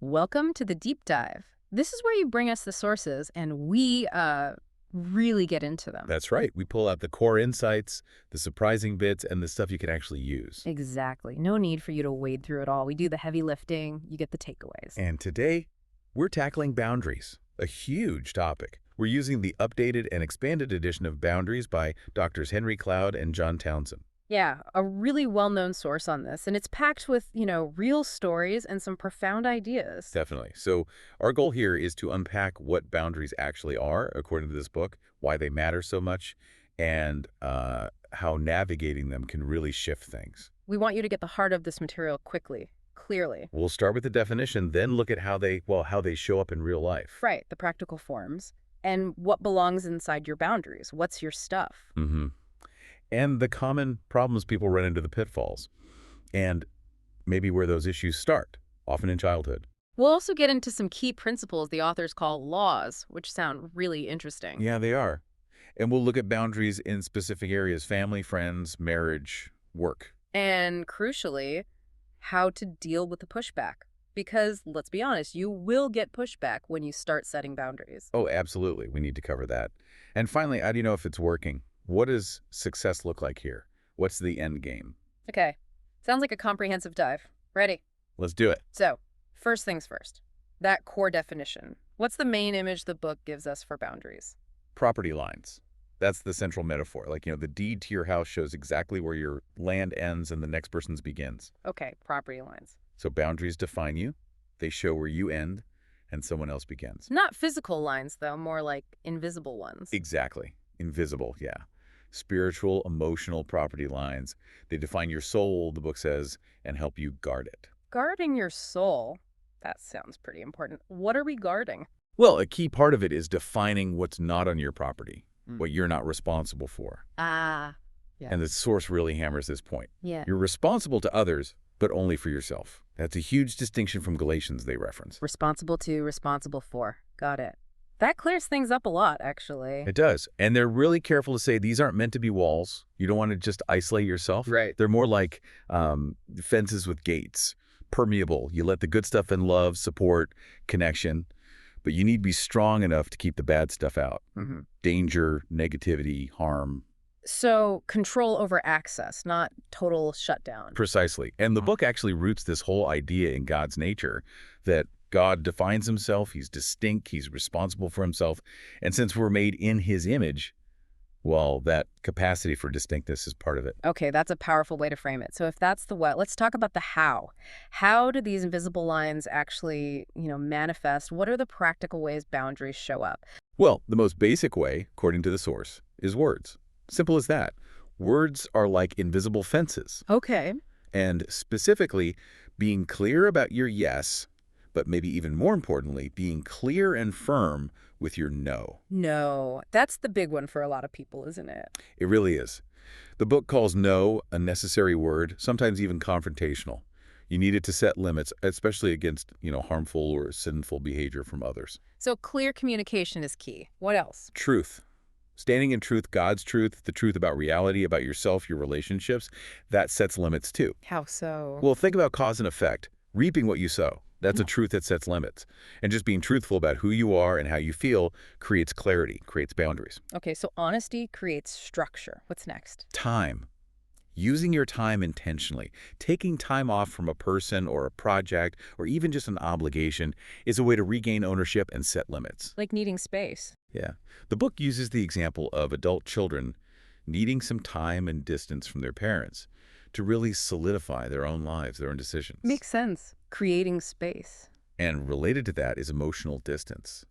Welcome to the deep dive. This is where you bring us the sources and we really get into them. That's right. We pull out the core insights, the surprising bits, and the stuff you can actually use. Exactly. No need for you to wade through it all. We do the heavy lifting, you get the takeaways. And today, we're tackling boundaries, a huge topic. We're using the updated and expanded edition of Boundaries by Drs. Henry Cloud and John Townsend. Yeah, a really well-known source on this, and it's packed with, real stories and some profound ideas. Definitely. So our goal here is to unpack what boundaries actually are, according to this book, why they matter so much, and how navigating them can really shift things. We want you to get the heart of this material quickly, clearly. We'll start with the definition, then look at how they show up in real life. Right, the practical forms. And what belongs inside your boundaries? What's your stuff? Mm-hmm. And the common problems people run into, the pitfalls, and maybe where those issues start, often in childhood. We'll also get into some key principles the authors call laws, which sound really interesting. Yeah, they are. And we'll look at boundaries in specific areas: family, friends, marriage, work. And crucially, how to deal with the pushback. Because, let's be honest, you will get pushback when you start setting boundaries. Oh, absolutely. We need to cover that. And finally, how do you know if it's working? What does success look like here? What's the end game? Okay, sounds like a comprehensive dive. Ready? Let's do it. So, first things first. That core definition. What's the main image the book gives us for boundaries? Property lines. That's the central metaphor. The deed to your house shows exactly where your land ends and the next person's begins. Okay, property lines. So boundaries define you. They show where you end and someone else begins. Not physical lines, though, more like invisible ones. Exactly. Invisible, yeah. Spiritual, emotional property lines. They define your soul, the book says, and help you guard it. Guarding your soul. That sounds pretty important. What are we guarding? Well, a key part of it is defining what's not on your property, what you're not responsible for. Ah, yeah. And the source really hammers this point. Yeah. You're responsible to others, but only for yourself. That's a huge distinction from Galatians they reference. Responsible to, responsible for. Got it. That clears things up a lot, actually. It does. And they're really careful to say these aren't meant to be walls. You don't want to just isolate yourself. Right. They're more like fences with gates, permeable. You let the good stuff in: love, support, connection. But you need to be strong enough to keep the bad stuff out. Mm-hmm. Danger, negativity, harm. So, control over access, not total shutdown. Precisely. And the book actually roots this whole idea in God's nature, that God defines himself, he's distinct, he's responsible for himself. And since we're made in his image, well, that capacity for distinctness is part of it. Okay, that's a powerful way to frame it. So if that's the what, let's talk about the how. How do these invisible lines actually, manifest? What are the practical ways boundaries show up? Well, the most basic way, according to the source, is words. Simple as that. Words are like invisible fences. Okay. And specifically, being clear about your yes, but maybe even more importantly, being clear and firm with your no. No, that's the big one for a lot of people, isn't it? It really is. The book calls no a necessary word, sometimes even confrontational. You need it to set limits, especially against, harmful or sinful behavior from others. So clear communication is key. What else? Truth. Standing in truth, God's truth, the truth about reality, about yourself, your relationships, that sets limits too. How so? Well, think about cause and effect. Reaping what you sow. That's a truth that sets limits. And just being truthful about who you are and how you feel creates clarity, creates boundaries. Okay, so honesty creates structure. What's next? Time. Using your time intentionally, taking time off from a person or a project or even just an obligation is a way to regain ownership and set limits. Like needing space. Yeah. The book uses the example of adult children needing some time and distance from their parents to really solidify their own lives, their own decisions. Makes sense. Creating space. And related to that is emotional distance.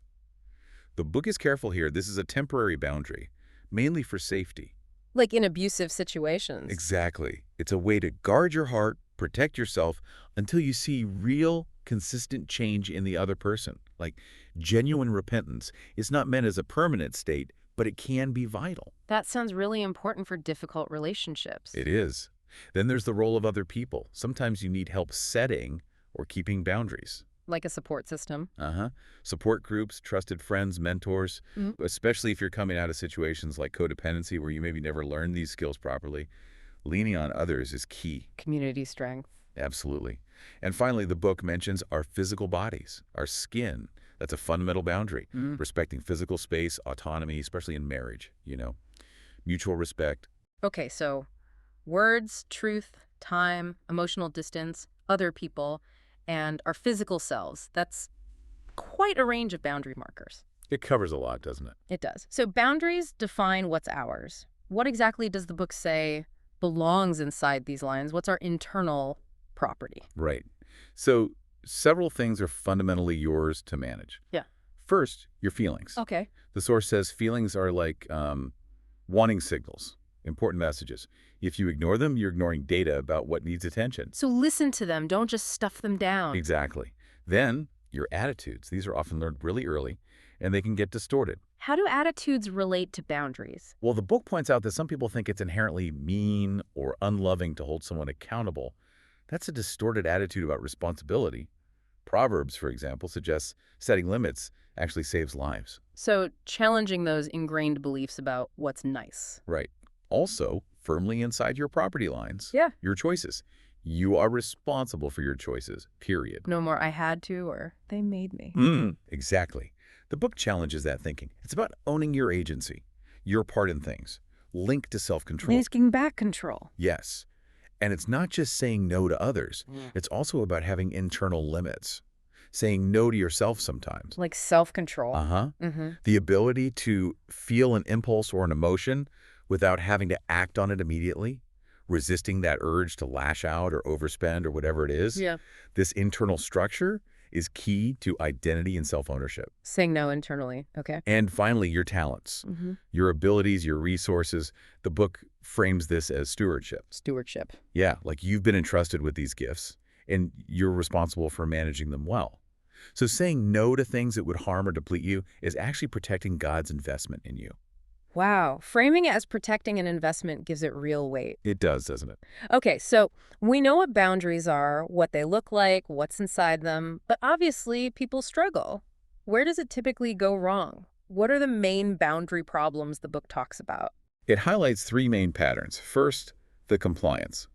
The book is careful here. This is a temporary boundary, mainly for safety. Like in abusive situations. Exactly. It's a way to guard your heart, protect yourself until you see real, consistent change in the other person. Like genuine repentance is not meant as a permanent state, but it can be vital. That sounds really important for difficult relationships. It is. Then there's the role of other people. Sometimes you need help setting or keeping boundaries. Like a support system. Support groups, trusted friends, mentors, especially if you're coming out of situations like codependency where you maybe never learned these skills properly. Leaning on others is key. Community strength. Absolutely. And finally, the book mentions our physical bodies, our skin. That's a fundamental boundary. Mm. Respecting physical space, autonomy, especially in marriage, mutual respect. Okay, so words, truth, time, emotional distance, other people, and our physical selves. That's quite a range of boundary markers. It covers a lot, doesn't it? It does. So boundaries define what's ours. What exactly does the book say belongs inside these lines? What's our internal property? Right. So several things are fundamentally yours to manage. Yeah. First, your feelings. Okay. The source says feelings are like warning signals, important messages. If you ignore them, you're ignoring data about what needs attention. So listen to them. Don't just stuff them down. Exactly. Then, your attitudes. These are often learned really early, and they can get distorted. How do attitudes relate to boundaries? Well, the book points out that some people think it's inherently mean or unloving to hold someone accountable. That's a distorted attitude about responsibility. Proverbs, for example, suggests setting limits actually saves lives. So challenging those ingrained beliefs about what's nice. Right. Also, firmly inside your property lines. Yeah. Your choices. You are responsible for your choices, period. No more I had to or they made me. Exactly. The book challenges that thinking. It's about owning your agency, your part in things, linked to self-control. Taking back control. Yes. And it's not just saying no to others. Mm. It's also about having internal limits, saying no to yourself sometimes. Like self-control. Uh-huh. Mm-hmm. The ability to feel an impulse or an emotion without having to act on it immediately, resisting that urge to lash out or overspend or whatever it is. Yeah. This internal structure is key to identity and self-ownership. Saying no internally. Okay. And finally, your talents, Mm-hmm. your abilities, your resources. The book frames this as stewardship. Stewardship. Yeah, like you've been entrusted with these gifts, and you're responsible for managing them well. So saying no to things that would harm or deplete you is actually protecting God's investment in you. Wow. Framing it as protecting an investment gives it real weight. It does, doesn't it? Okay, so we know what boundaries are, what they look like, what's inside them, but obviously people struggle. Where does it typically go wrong? What are the main boundary problems the book talks about? It highlights three main patterns. First, the compliance.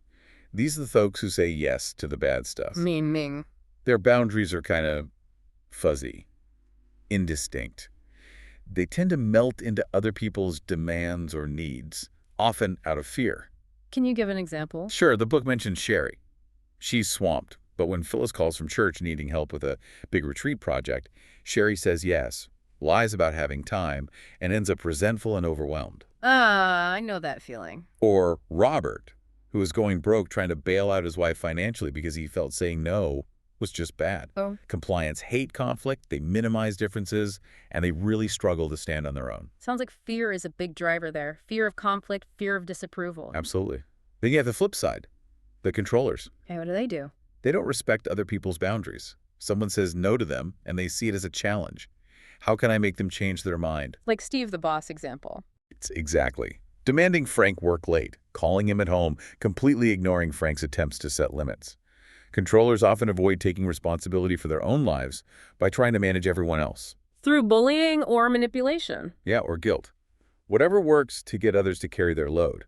These are the folks who say yes to the bad stuff. Meaning. Their boundaries are kind of fuzzy, indistinct. They tend to melt into other people's demands or needs, often out of fear. Can you give an example? Sure, the book mentions Sherry. She's swamped, but when Phyllis calls from church needing help with a big retreat project, Sherry says yes, lies about having time, and ends up resentful and overwhelmed. I know that feeling. Or Robert, who is going broke trying to bail out his wife financially because he felt saying no was just bad. Oh. Compliance hate conflict, they minimize differences, and they really struggle to stand on their own. Sounds like fear is a big driver there. Fear of conflict, fear of disapproval. Absolutely. Then you have the flip side, the controllers. Hey, what do they do? They don't respect other people's boundaries. Someone says no to them, and they see it as a challenge. How can I make them change their mind? Like Steve the boss example. It's exactly. Demanding Frank work late, calling him at home, completely ignoring Frank's attempts to set limits. Controllers often avoid taking responsibility for their own lives by trying to manage everyone else. Through bullying or manipulation. Yeah, or guilt. Whatever works to get others to carry their load.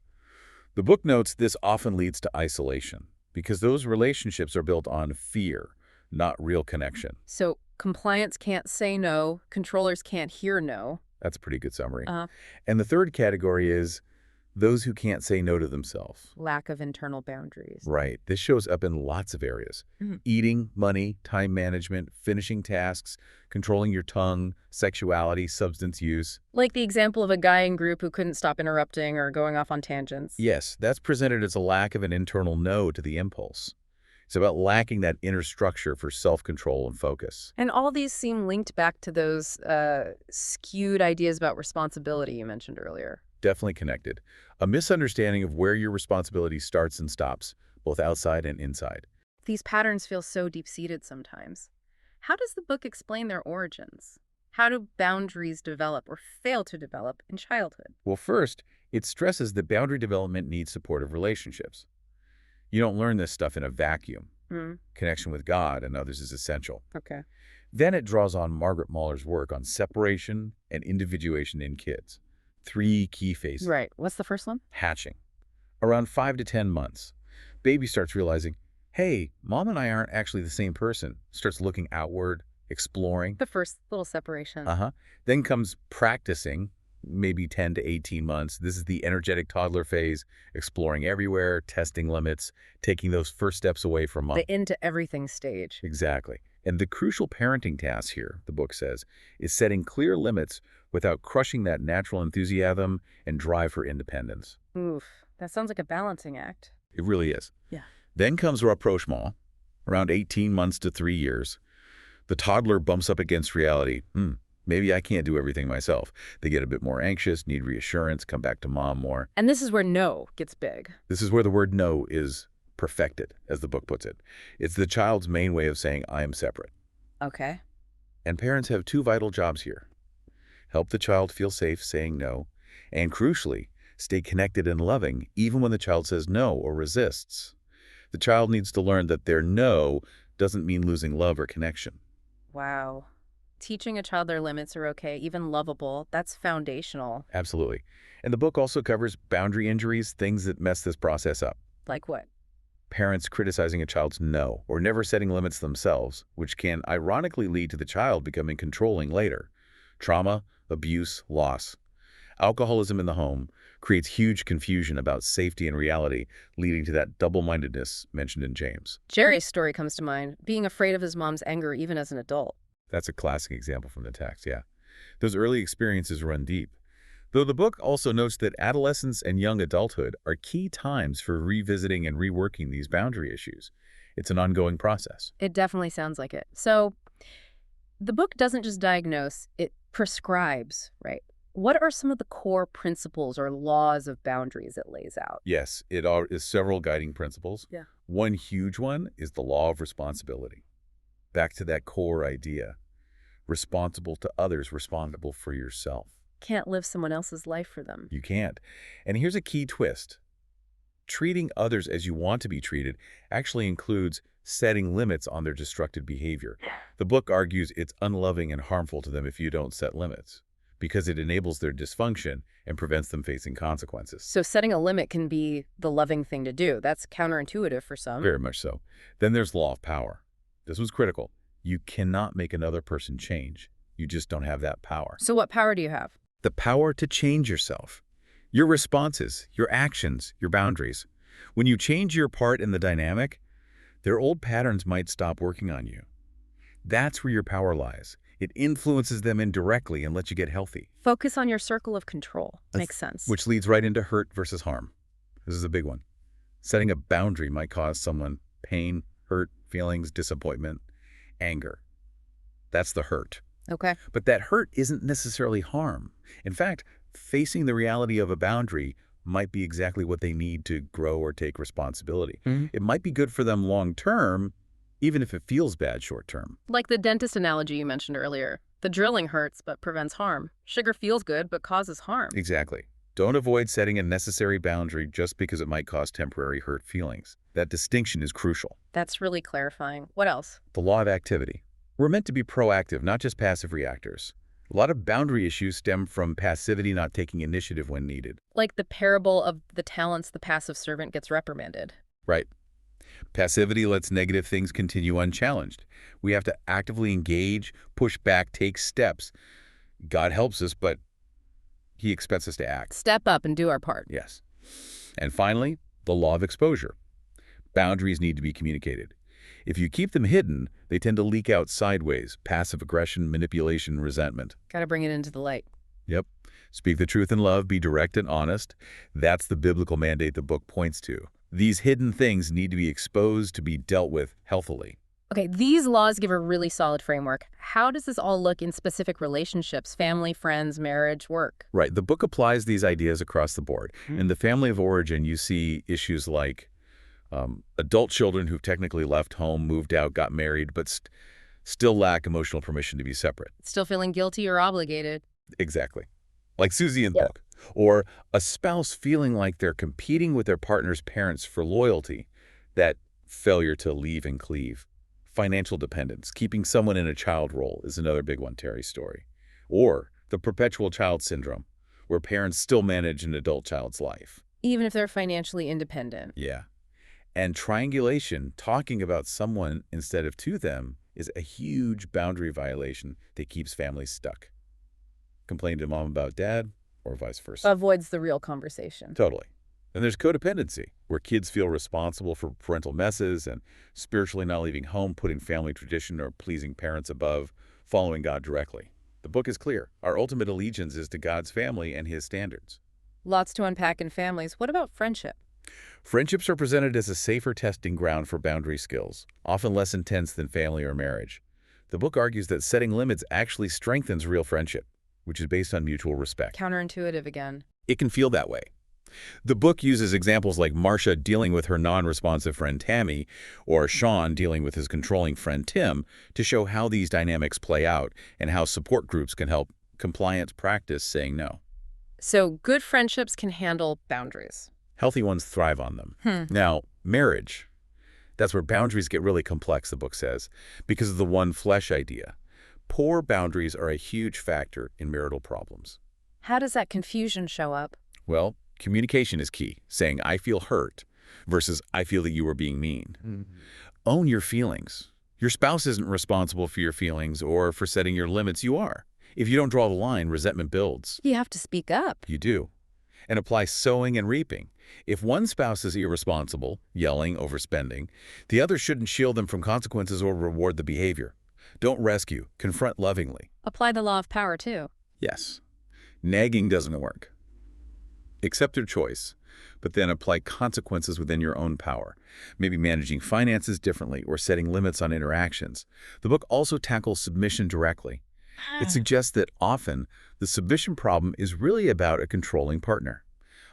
The book notes this often leads to isolation because those relationships are built on fear, not real connection. So compliance can't say no, controllers can't hear no. That's a pretty good summary. Uh, And the third category is those who can't say no to themselves. Lack of internal boundaries. Right. This shows up in lots of areas. Mhm. Eating, money, time management, finishing tasks, controlling your tongue, sexuality, substance use. Like the example of a guy in group who couldn't stop interrupting or going off on tangents. Yes, that's presented as a lack of an internal no to the impulse. It's about lacking that inner structure for self-control and focus. And all these seem linked back to those skewed ideas about responsibility you mentioned earlier. Definitely connected. A misunderstanding of where your responsibility starts and stops, both outside and inside. These patterns feel so deep-seated sometimes. How does the book explain their origins? How do boundaries develop or fail to develop in childhood? Well, first, it stresses that boundary development needs supportive relationships. You don't learn this stuff in a vacuum. Mm, Connection with God and others is essential. okay. Then it draws on Margaret Mahler's work on separation and individuation in kids. 3 key phases. Right. What's the first one? Hatching. Around 5 to 10 months, baby starts realizing, hey, mom and I aren't actually the same person. Starts looking outward, exploring. The first little separation. Uh-huh. Then comes practicing, maybe 10 to 18 months. This is the energetic toddler phase, exploring everywhere, testing limits, taking those first steps away from mom. The into everything stage. Exactly. And the crucial parenting task here, the book says, is setting clear limits without crushing that natural enthusiasm and drive for independence. Oof, that sounds like a balancing act. It really is. Yeah. Then comes rapprochement, around 18 months to 3 years. The toddler bumps up against reality. Maybe I can't do everything myself. They get a bit more anxious, need reassurance, come back to mom more. And this is where no gets big. This is where the word no is perfected, as the book puts it. It's the child's main way of saying, I am separate. Okay. And parents have two vital jobs here. Help the child feel safe saying no, and crucially, stay connected and loving even when the child says no or resists. The child needs to learn that their no doesn't mean losing love or connection. Wow. Teaching a child their limits are okay, even lovable, that's foundational. Absolutely. And the book also covers boundary injuries, things that mess this process up. Like what? Parents criticizing a child's no or never setting limits themselves, which can ironically lead to the child becoming controlling later. Trauma, abuse, loss. Alcoholism in the home creates huge confusion about safety and reality, leading to that double-mindedness mentioned in James. Jerry's story comes to mind, being afraid of his mom's anger even as an adult. That's a classic example from the text, yeah. Those early experiences run deep. Though the book also notes that adolescence and young adulthood are key times for revisiting and reworking these boundary issues. It's an ongoing process. It definitely sounds like it. So the book doesn't just diagnose, it prescribes, right? What are some of the core principles or laws of boundaries it lays out? Yes, is several guiding principles. Yeah. One huge one is the law of responsibility. Back to that core idea. Responsible to others, responsible for yourself. Can't live someone else's life for them. You can't. And here's a key twist. Treating others as you want to be treated actually includes setting limits on their destructive behavior. The book argues it's unloving and harmful to them if you don't set limits, because it enables their dysfunction and prevents them facing consequences. So setting a limit can be the loving thing to do. That's counterintuitive for some. Very much so. Then there's law of power. This was critical. You cannot make another person change. You just don't have that power. So what power do you have? The power to change yourself. Your responses, your actions, your boundaries. When you change your part in the dynamic, their old patterns might stop working on you. That's where your power lies. It influences them indirectly and lets you get healthy. Focus on your circle of control. Makes sense. Which leads right into hurt versus harm. This is a big one. Setting a boundary might cause someone pain, hurt, feelings, disappointment, anger. That's the hurt. Okay. But that hurt isn't necessarily harm. In fact, facing the reality of a boundary might be exactly what they need to grow or take responsibility. It might be good for them long term, even if it feels bad short term. Like the dentist analogy you mentioned earlier. The drilling hurts but prevents harm. Sugar feels good but causes harm. Exactly. Don't avoid setting a necessary boundary just because it might cause temporary hurt feelings. That distinction is crucial. That's really clarifying. What else? The law of activity. We're meant to be proactive, not just passive reactors. A lot of boundary issues stem from passivity, not taking initiative when needed. Like the parable of the talents the passive servant gets reprimanded. Right. Passivity lets negative things continue unchallenged. We have to actively engage, push back, take steps. God helps us, but He expects us to act. Step up and do our part. Yes. And finally, the law of exposure. Boundaries need to be communicated. If you keep them hidden, they tend to leak out sideways, passive aggression, manipulation, resentment. Gotta bring it into the light. Yep. Speak the truth in love, be direct and honest. That's the biblical mandate the book points to. These hidden things need to be exposed to be dealt with healthily. Okay, these laws give a really solid framework. How does this all look in specific relationships, family, friends, marriage, work? Right. The book applies these ideas across the board. In the family of origin, you see issues like adult children who've technically left home, moved out, got married, but still lack emotional permission to be separate. Still feeling guilty or obligated. Exactly. Like Susie in the book. Or a spouse feeling like they're competing with their partner's parents for loyalty, that failure to leave and cleave. Financial dependence, keeping someone in a child role is another big one, Terry's story. Or the perpetual child syndrome, where parents still manage an adult child's life. Even if they're financially independent. Yeah. And triangulation, talking about someone instead of to them, is a huge boundary violation that keeps families stuck. Complain to mom about dad, or vice versa. Avoids the real conversation. Totally. And there's codependency, where kids feel responsible for parental messes and spiritually not leaving home, putting family tradition or pleasing parents above following God directly. The book is clear. Our ultimate allegiance is to God's family and his standards. Lots to unpack in families. What about friendship? Friendships are presented as a safer testing ground for boundary skills, often less intense than family or marriage. The book argues that setting limits actually strengthens real friendship, which is based on mutual respect. Counterintuitive again. It can feel that way. The book uses examples like Marcia dealing with her non-responsive friend Tammy or Sean dealing with his controlling friend Tim to show how these dynamics play out and how support groups can help compliant practice saying no. So good friendships can handle boundaries. Healthy ones thrive on them. Now, marriage, that's where boundaries get really complex, the book says, because of the one flesh idea. Poor boundaries are a huge factor in marital problems. How does that confusion show up? Well, communication is key, saying I feel hurt versus I feel that you are being mean. Own your feelings. Your spouse isn't responsible for your feelings or for setting your limits. You are. If you don't draw the line, resentment builds. You have to speak up. You do. And apply sowing and reaping. If one spouse is irresponsible, yelling, overspending, the other shouldn't shield them from consequences or reward the behavior. Don't rescue. Confront lovingly. Apply the law of power, too. Yes. Nagging doesn't work. Accept their choice, but then apply consequences within your own power, maybe managing finances differently or setting limits on interactions. The book also tackles submission directly. It suggests that often the submission problem is really about a controlling partner.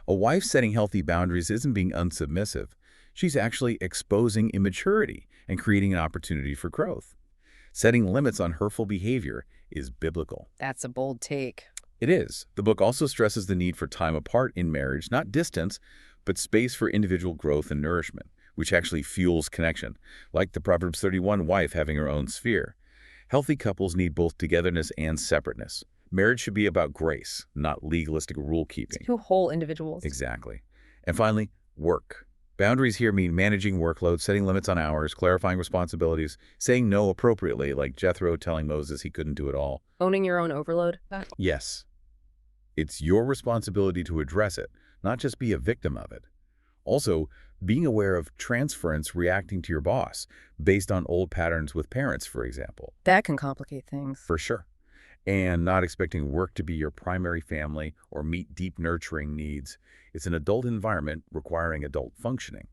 A wife setting healthy boundaries isn't being unsubmissive. She's actually exposing immaturity and creating an opportunity for growth. Setting limits on hurtful behavior is biblical. That's a bold take. It is. The book also stresses the need for time apart in marriage, not distance, but space for individual growth and nourishment, which actually fuels connection, like the Proverbs 31 wife having her own sphere. Healthy couples need both togetherness and separateness. Marriage should be about grace, not legalistic rule-keeping. Two whole individuals. Exactly. And finally, work. Boundaries here mean managing workload, setting limits on hours, clarifying responsibilities, saying no appropriately, like Jethro telling Moses he couldn't do it all. Owning your own overload. Yes. It's your responsibility to address it, not just be a victim of it. Also, being aware of transference reacting to your boss, based on old patterns with parents, for example. That can complicate things. For sure. And not expecting work to be your primary family or meet deep nurturing needs. It's an adult environment requiring adult functioning.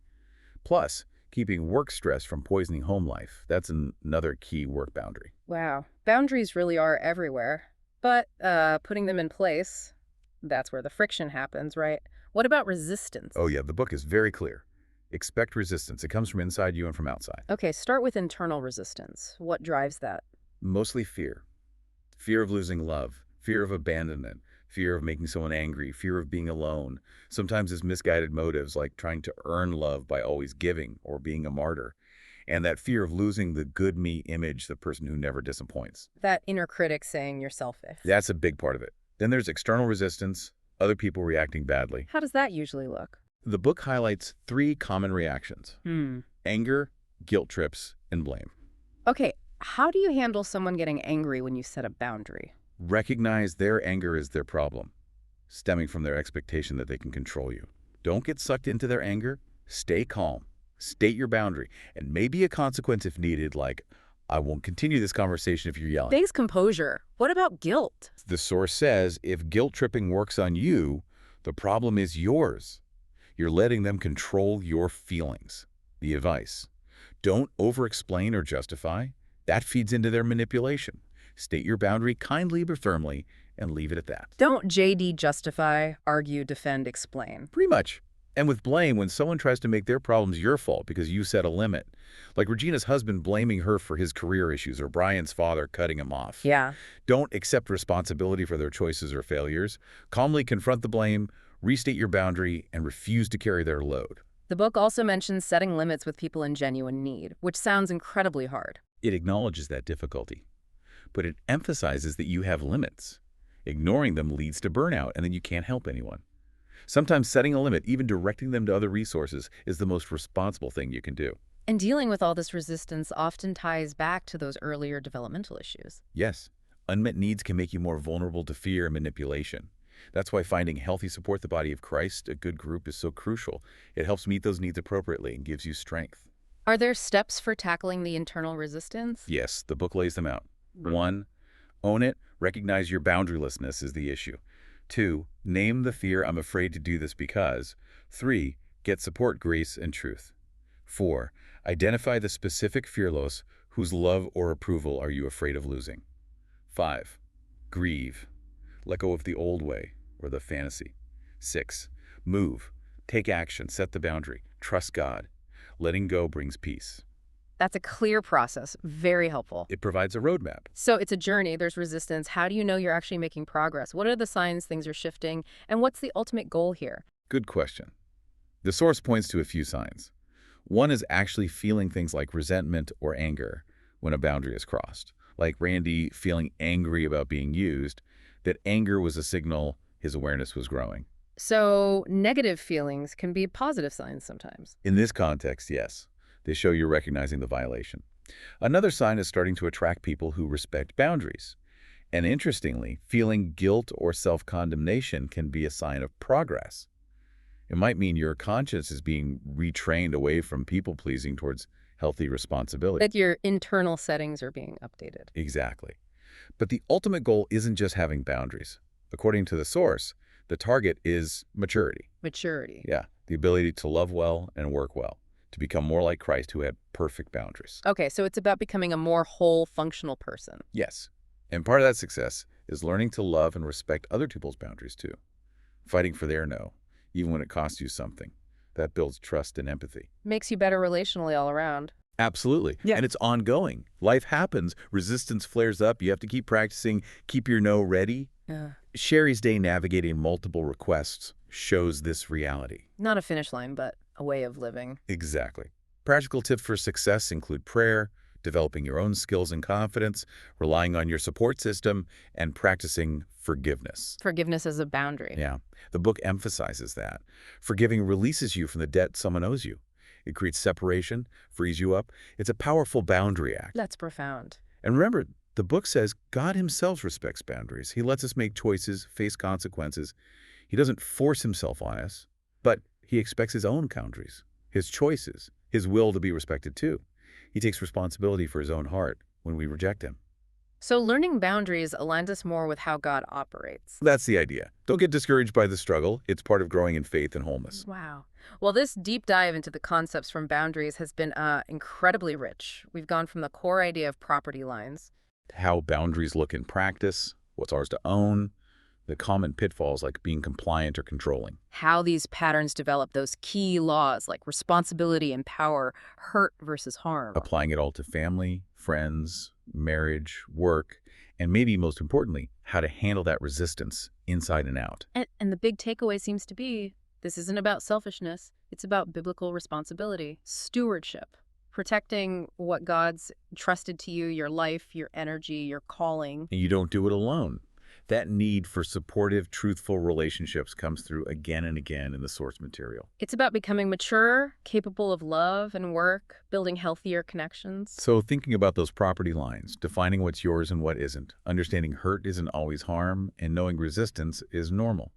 Plus, keeping work stress from poisoning home life. That's another key work boundary. Wow. Boundaries really are everywhere. But putting them in place, that's where the friction happens, right? What about resistance? Oh yeah, the book is very clear. Expect resistance. It comes from inside you and from outside. Okay, start with internal resistance. What drives that? Mostly fear. Fear of losing love, fear of abandonment, fear of making someone angry, fear of being alone. Sometimes it's misguided motives like trying to earn love by always giving or being a martyr. And that fear of losing the good me image, the person who never disappoints. That inner critic saying you're selfish. That's a big part of it. Then there's external resistance, other people reacting badly. How does that usually look? The book highlights 3 common reactions. Anger, guilt trips, and blame. Okay, how do you handle someone getting angry when you set a boundary? Recognize their anger is their problem, stemming from their expectation that they can control you. Don't get sucked into their anger. Stay calm. State your boundary, and maybe a consequence if needed, like, I won't continue this conversation if you're yelling. Thanks, composure. What about guilt? The source says if guilt tripping works on you, the problem is yours. You're letting them control your feelings. The advice: don't over-explain or justify. That feeds into their manipulation. State your boundary kindly but firmly and leave it at that. Don't JD justify, argue, defend, explain. Pretty much. And with blame, when someone tries to make their problems your fault because you set a limit, like Regina's husband blaming her for his career issues or Brian's father cutting him off. Yeah. Don't accept responsibility for their choices or failures. Calmly confront the blame, restate your boundary, and refuse to carry their load. The book also mentions setting limits with people in genuine need, which sounds incredibly hard. It acknowledges that difficulty, but it emphasizes that you have limits. Ignoring them leads to burnout, and then you can't help anyone. Sometimes setting a limit, even directing them to other resources, is the most responsible thing you can do. And dealing with all this resistance often ties back to those earlier developmental issues. Yes, unmet needs can make you more vulnerable to fear and manipulation. That's why finding healthy support the body of Christ, a good group, is so crucial. It helps meet those needs appropriately and gives you strength. Are there steps for tackling the internal resistance? Yes, the book lays them out. 1. Own it. Recognize your boundarylessness is the issue. 2. Name the fear, I'm afraid to do this because. 3. Get support, grace, and truth. 4. Identify the specific fear loss whose love or approval are you afraid of losing. 5. Grieve. Let go of the old way or the fantasy. 6. Move. Take action. Set the boundary. Trust God. Letting go brings peace. That's a clear process, very helpful. It provides a roadmap. So it's a journey, there's resistance. How do you know you're actually making progress? What are the signs things are shifting? And what's the ultimate goal here? Good question. The source points to a few signs. One is actually feeling things like resentment or anger when a boundary is crossed. Like Randy feeling angry about being used, that anger was a signal his awareness was growing. So negative feelings can be positive signs sometimes. In this context, yes, they show you're recognizing the violation. Another sign is starting to attract people who respect boundaries. And interestingly, feeling guilt or self-condemnation can be a sign of progress. It might mean your conscience is being retrained away from people-pleasing towards healthy responsibility. That your internal settings are being updated. Exactly. But the ultimate goal isn't just having boundaries. According to the source, the target is maturity. Maturity. Yeah, the ability to love well and work well, to become more like Christ who had perfect boundaries. Okay, so it's about becoming a more whole, functional person. Yes, and part of that success is learning to love and respect other people's boundaries too. Fighting for their no, even when it costs you something. That builds trust and empathy. Makes you better relationally all around. Absolutely. Yeah. And it's ongoing. Life happens. Resistance flares up. You have to keep practicing. Keep your no ready. Yeah. Sherry's day navigating multiple requests shows this reality. Not a finish line, but a way of living. Exactly. Practical tips for success include prayer, developing your own skills and confidence, relying on your support system, and practicing forgiveness. Forgiveness as a boundary. Yeah. The book emphasizes that. Forgiving releases you from the debt someone owes you. It creates separation, frees you up. It's a powerful boundary act. That's profound. And remember, the book says God himself respects boundaries. He lets us make choices, face consequences. He doesn't force himself on us, but he expects his own boundaries, his choices, his will to be respected too. He takes responsibility for his own heart when we reject him. So learning boundaries aligns us more with how God operates. That's the idea. Don't get discouraged by the struggle. It's part of growing in faith and wholeness. Wow. Well, this deep dive into the concepts from boundaries has been incredibly rich. We've gone from the core idea of property lines. How boundaries look in practice, what's ours to own, the common pitfalls like being compliant or controlling. How these patterns develop those key laws like responsibility and power, hurt versus harm. Applying it all to family, friends, marriage, work, and maybe most importantly, how to handle that resistance inside and out. And the big takeaway seems to be, this isn't about selfishness. It's about biblical responsibility, stewardship, protecting what God's trusted to you, your life, your energy, your calling. And you don't do it alone. That need for supportive, truthful relationships comes through again and again in the source material. It's about becoming mature, capable of love and work, building healthier connections. So thinking about those property lines, defining what's yours and what isn't, understanding hurt isn't always harm, and knowing resistance is normal.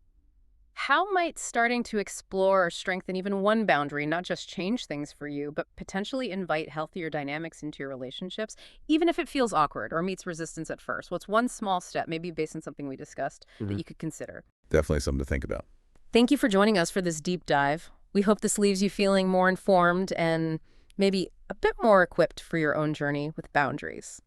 How might starting to explore or strengthen even one boundary not just change things for you, but potentially invite healthier dynamics into your relationships, even if it feels awkward or meets resistance at first? What's one small step, maybe based on something we discussed, that you could consider? Definitely something to think about. Thank you for joining us for this deep dive. We hope this leaves you feeling more informed and maybe a bit more equipped for your own journey with boundaries.